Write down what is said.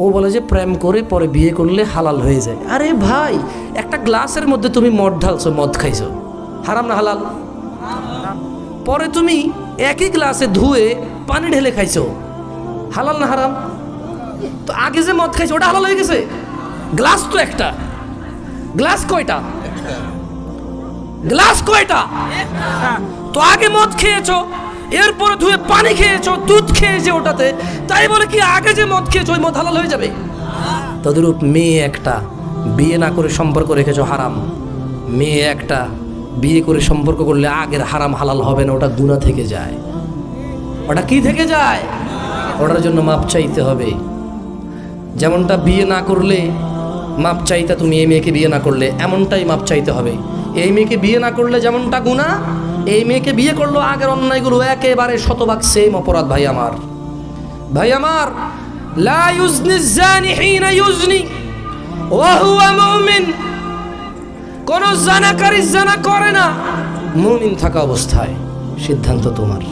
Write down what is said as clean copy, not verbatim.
ও বলে যে প্রেম করে পরে বিয়ে করলে হালাল হয়ে যায়। আরে ভাই, একটা গ্লাসের মধ্যে তুমি মদ ঢালছো, মদ খাইছো, হারাম না হালাল? পরে তুমি একই গ্লাসে ধুয়ে পানি ঢেলে খাইছো, হালাল না হারাম? তো আগে যে মদ খাইছো ওটা হালাল হয়ে গেছে? গ্লাস তো একটা, গ্লাস কয়টা? গ্লাস কয়টা? তো আগে মদ খেয়েছো, এরপরে ধুয়ে পানি খেয়েছো, দুধ খেয়েছে ওটাতে, তাই বলে কি আগে যে মদ খেয়েছো ওই মদ হালাল হয়ে যাবে? তদরূপ মেয়ে একটা বিয়ে না করে সম্পর্ক রেখেছো, হারাম। মেয়ে একটা বিয়ে করে সম্পর্ক করলে আগের হারাম হালাল হবে না, ওটা গুনাহ থেকে যায়। ওটা কি থেকে যায়? ওটার জন্য মাপ চাইতে হবে। যেমনটা বিয়ে না করলে মাপ চাইতে, তুমি এই মেয়েকে বিয়ে না করলে এমনটাই মাপ চাইতে হবে। এই মেয়েকে বিয়ে না করলে যেমনটা গুনাহ, এই মেয়েকে বিয়ে করলো আগের অন্যায়গুলো একেবারে শতভাগ সেম অপরাধ। ভাই আমার, ভাই আমার, লা ইউজনি জানি হিনা ইউজনি ওয়া হুয়া মুমিন। কোন জানাকারী জানা করে না মুমিন থাকা অবস্থায়। সিদ্ধান্ত তোমার।